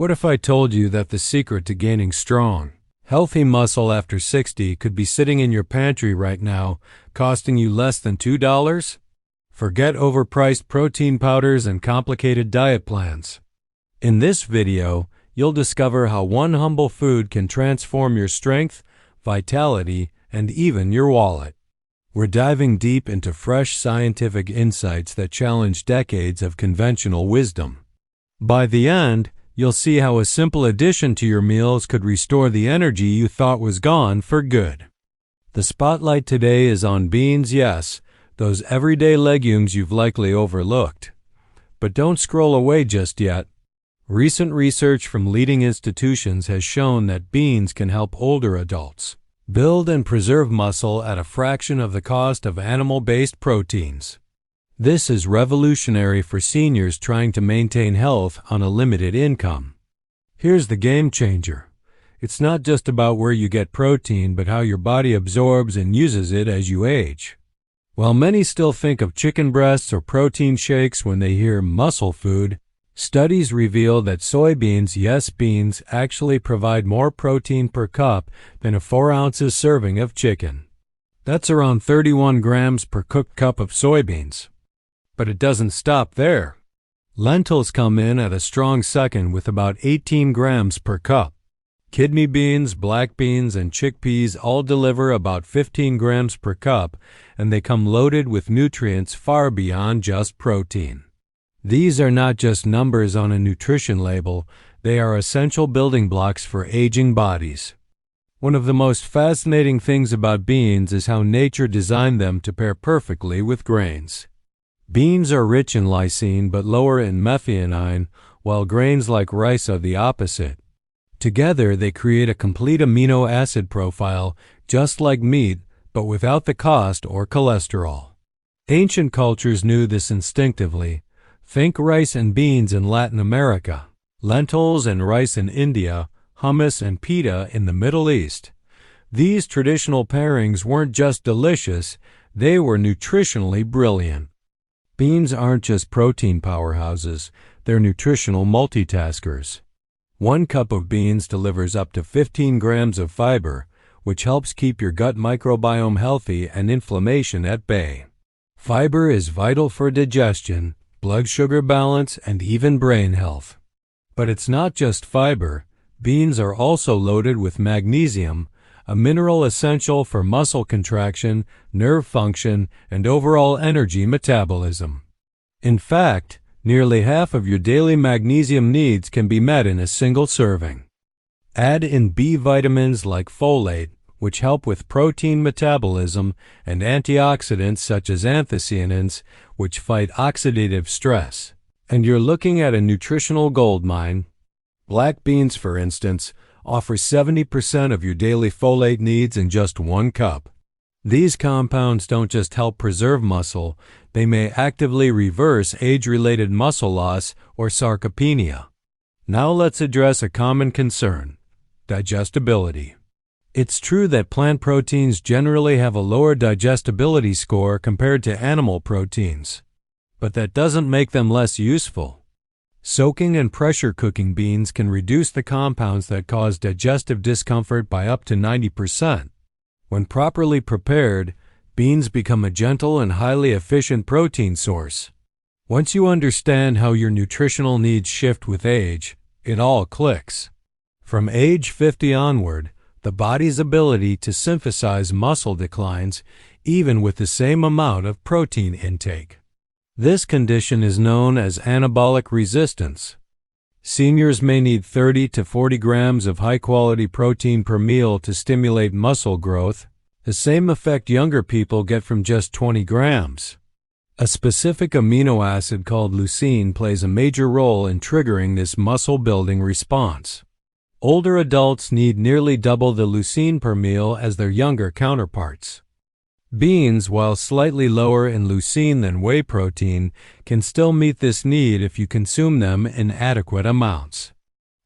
What if I told you that the secret to gaining strong, healthy muscle after 60 could be sitting in your pantry right now, costing you less than $2? Forget overpriced protein powders and complicated diet plans. In this video, you'll discover how one humble food can transform your strength, vitality, and even your wallet. We're diving deep into fresh scientific insights that challenge decades of conventional wisdom. By the end, you'll see how a simple addition to your meals could restore the energy you thought was gone for good. The spotlight today is on beans, yes, those everyday legumes you've likely overlooked. But don't scroll away just yet. Recent research from leading institutions has shown that beans can help older adults build and preserve muscle at a fraction of the cost of animal-based proteins. This is revolutionary for seniors trying to maintain health on a limited income. Here's the game changer. It's not just about where you get protein, but how your body absorbs and uses it as you age. While many still think of chicken breasts or protein shakes when they hear muscle food, studies reveal that soybeans, yes, beans, actually provide more protein per cup than a 4 ounces serving of chicken. That's around 31 grams per cooked cup of soybeans. But it doesn't stop there. Lentils come in at a strong second with about 18 grams per cup. Kidney beans, black beans, and chickpeas all deliver about 15 grams per cup, and they come loaded with nutrients far beyond just protein. These are not just numbers on a nutrition label, they are essential building blocks for aging bodies. One of the most fascinating things about beans is how nature designed them to pair perfectly with grains. Beans are rich in lysine but lower in methionine, while grains like rice are the opposite. Together, they create a complete amino acid profile, just like meat, but without the cost or cholesterol. Ancient cultures knew this instinctively. Think rice and beans in Latin America, lentils and rice in India, hummus and pita in the Middle East. These traditional pairings weren't just delicious, they were nutritionally brilliant. Beans aren't just protein powerhouses, they're nutritional multitaskers. 1 cup of beans delivers up to 15 grams of fiber, which helps keep your gut microbiome healthy and inflammation at bay. Fiber is vital for digestion, blood sugar balance, and even brain health. But it's not just fiber. Beans are also loaded with magnesium, a mineral essential for muscle contraction, nerve function, and overall energy metabolism. In fact, nearly half of your daily magnesium needs can be met in a single serving. Add in B vitamins like folate, which help with protein metabolism, and antioxidants such as anthocyanins, which fight oxidative stress. And you're looking at a nutritional goldmine. Black beans, for instance, offer 70% of your daily folate needs in just 1 cup. These compounds don't just help preserve muscle, they may actively reverse age-related muscle loss or sarcopenia. Now let's address a common concern: digestibility. It's true that plant proteins generally have a lower digestibility score compared to animal proteins, but that doesn't make them less useful. Soaking and pressure cooking beans can reduce the compounds that cause digestive discomfort by up to 90%. When properly prepared, beans become a gentle and highly efficient protein source. Once you understand how your nutritional needs shift with age, it all clicks. From age 50 onward, the body's ability to synthesize muscle declines even with the same amount of protein intake. This condition is known as anabolic resistance. Seniors may need 30 to 40 grams of high-quality protein per meal to stimulate muscle growth, the same effect younger people get from just 20 grams. A specific amino acid called leucine plays a major role in triggering this muscle-building response. Older adults need nearly double the leucine per meal as their younger counterparts. Beans, while slightly lower in leucine than whey protein, can still meet this need if you consume them in adequate amounts.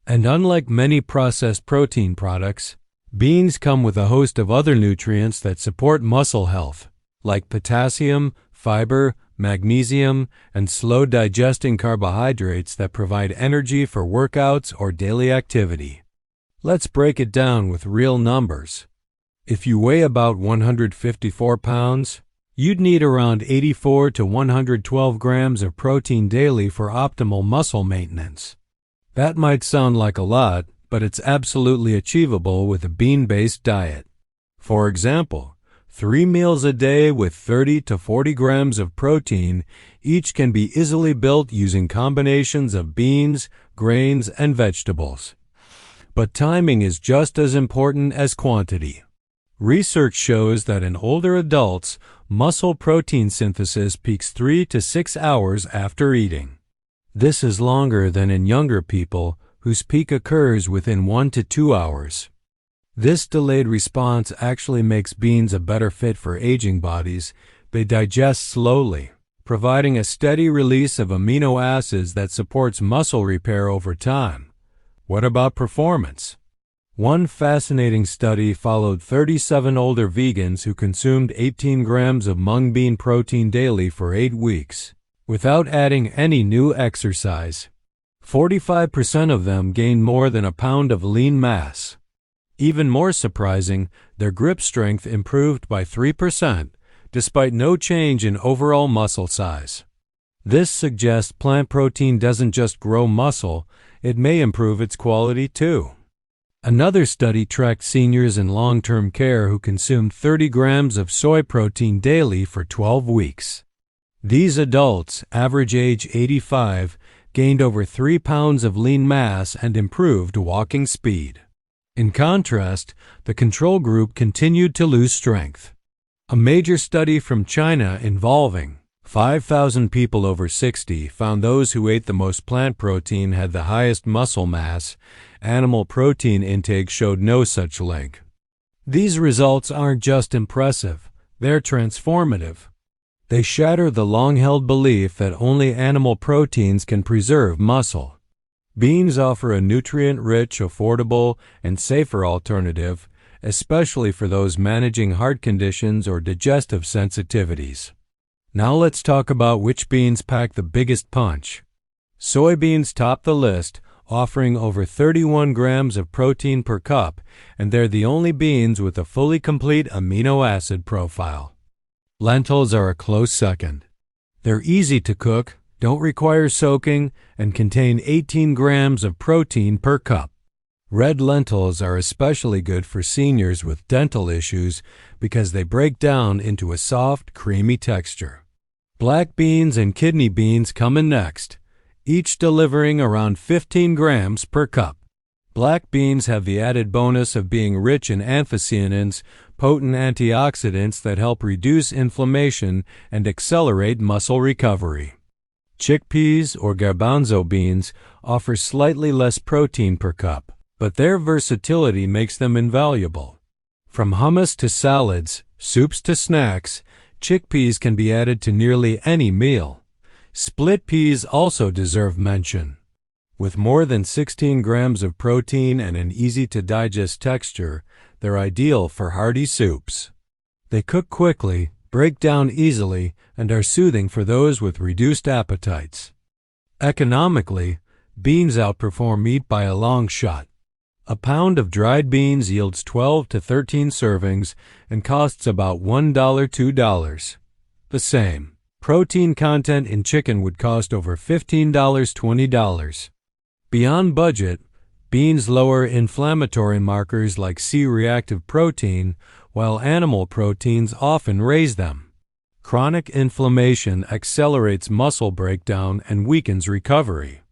And unlike many processed protein products, beans come with a host of other nutrients that support muscle health, like potassium, fiber, magnesium, and slow-digesting carbohydrates that provide energy for workouts or daily activity. Let's break it down with real numbers. If you weigh about 154 pounds, you'd need around 84 to 112 grams of protein daily for optimal muscle maintenance. That might sound like a lot, but it's absolutely achievable with a bean-based diet. For example, 3 meals a day with 30 to 40 grams of protein each can be easily built using combinations of beans, grains, and vegetables. But timing is just as important as quantity. Research shows that in older adults, muscle protein synthesis peaks 3 to 6 hours after eating. This is longer than in younger people, whose peak occurs within 1 to 2 hours. This delayed response actually makes beans a better fit for aging bodies. They digest slowly, providing a steady release of amino acids that supports muscle repair over time. What about performance? One fascinating study followed 37 older vegans who consumed 18 grams of mung bean protein daily for 8 weeks, without adding any new exercise. 45% of them gained more than a pound of lean mass. Even more surprising, their grip strength improved by 3%, despite no change in overall muscle size. This suggests plant protein doesn't just grow muscle, it may improve its quality too. Another study tracked seniors in long-term care who consumed 30 grams of soy protein daily for 12 weeks. These adults, average age 85, gained over 3 pounds of lean mass and improved walking speed. In contrast, the control group continued to lose strength. A major study from China involving 5,000 people over 60 found those who ate the most plant protein had the highest muscle mass. Animal protein intake showed no such link. These results aren't just impressive, they're transformative. They shatter the long-held belief that only animal proteins can preserve muscle. Beans offer a nutrient-rich, affordable, and safer alternative, especially for those managing heart conditions or digestive sensitivities. Now let's talk about which beans pack the biggest punch. Soybeans top the list, offering over 31 grams of protein per cup, and they're the only beans with a fully complete amino acid profile. Lentils are a close second. They're easy to cook, don't require soaking, and contain 18 grams of protein per cup. Red lentils are especially good for seniors with dental issues because they break down into a soft, creamy texture. Black beans and kidney beans come in next, each delivering around 15 grams per cup. Black beans have the added bonus of being rich in anthocyanins, potent antioxidants that help reduce inflammation and accelerate muscle recovery. Chickpeas or garbanzo beans offer slightly less protein per cup, but their versatility makes them invaluable. From hummus to salads, soups to snacks, chickpeas can be added to nearly any meal. Split peas also deserve mention. With more than 16 grams of protein and an easy-to-digest texture, they're ideal for hearty soups. They cook quickly, break down easily, and are soothing for those with reduced appetites. Economically, beans outperform meat by a long shot. A pound of dried beans yields 12 to 13 servings and costs about $1–2. The same protein content in chicken would cost over $15–20. Beyond budget, beans lower inflammatory markers like C-reactive protein, while animal proteins often raise them. Chronic inflammation accelerates muscle breakdown and weakens recovery.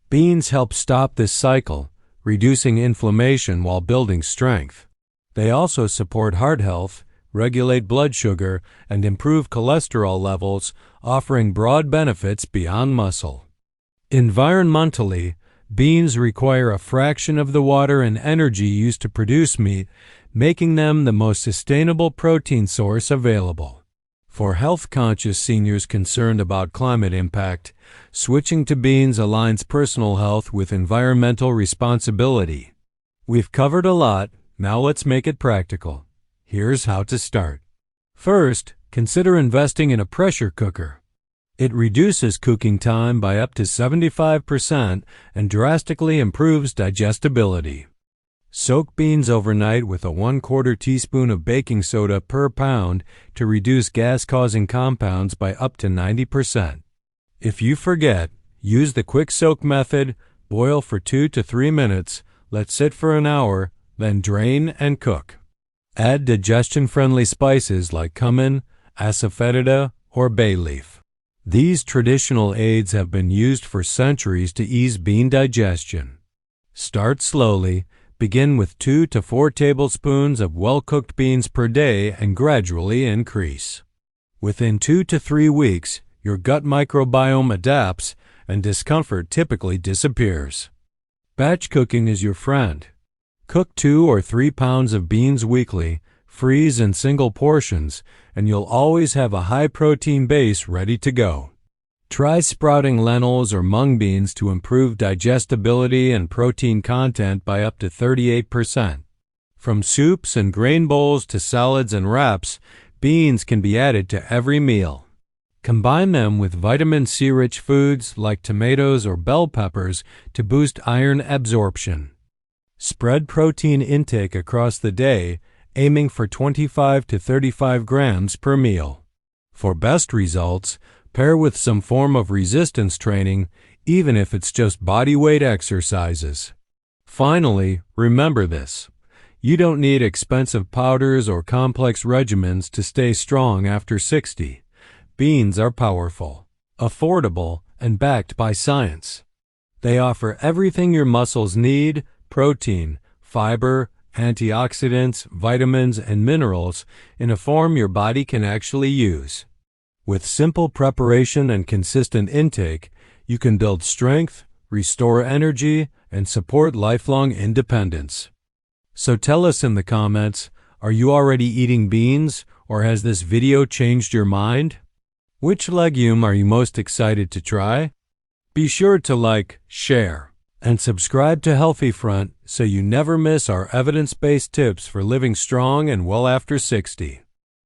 Beans help stop this cycle, reducing inflammation while building strength. They also support heart health, regulate blood sugar, and improve cholesterol levels, offering broad benefits beyond muscle. Environmentally, beans require a fraction of the water and energy used to produce meat, making them the most sustainable protein source available. For health-conscious seniors concerned about climate impact, switching to beans aligns personal health with environmental responsibility. We've covered a lot, now let's make it practical. Here's how to start. First, consider investing in a pressure cooker. It reduces cooking time by up to 75% and drastically improves digestibility. Soak beans overnight with a 1/4 teaspoon of baking soda per pound to reduce gas-causing compounds by up to 90%. If you forget, use the quick soak method, boil for 2 to 3 minutes, let sit for an hour, then drain and cook. Add digestion-friendly spices like cumin, asafoetida, or bay leaf. These traditional aids have been used for centuries to ease bean digestion. Start slowly. Begin with 2 to 4 tablespoons of well-cooked beans per day and gradually increase. Within 2 to 3 weeks, your gut microbiome adapts and discomfort typically disappears. Batch cooking is your friend. Cook 2 or 3 pounds of beans weekly, freeze in single portions, and you'll always have a high-protein base ready to go. Try sprouting lentils or mung beans to improve digestibility and protein content by up to 38%. From soups and grain bowls to salads and wraps, beans can be added to every meal. Combine them with vitamin C-rich foods like tomatoes or bell peppers to boost iron absorption. Spread protein intake across the day, aiming for 25 to 35 grams per meal. For best results, pair with some form of resistance training, even if it's just body weight exercises. Finally, remember this. You don't need expensive powders or complex regimens to stay strong after 60. Beans are powerful, affordable, and backed by science. They offer everything your muscles need: protein, fiber, antioxidants, vitamins, and minerals in a form your body can actually use. With simple preparation and consistent intake, you can build strength, restore energy, and support lifelong independence. So tell us in the comments, are you already eating beans, or has this video changed your mind? Which legume are you most excited to try? Be sure to like, share, and subscribe to Healthy Front so you never miss our evidence-based tips for living strong and well after 60.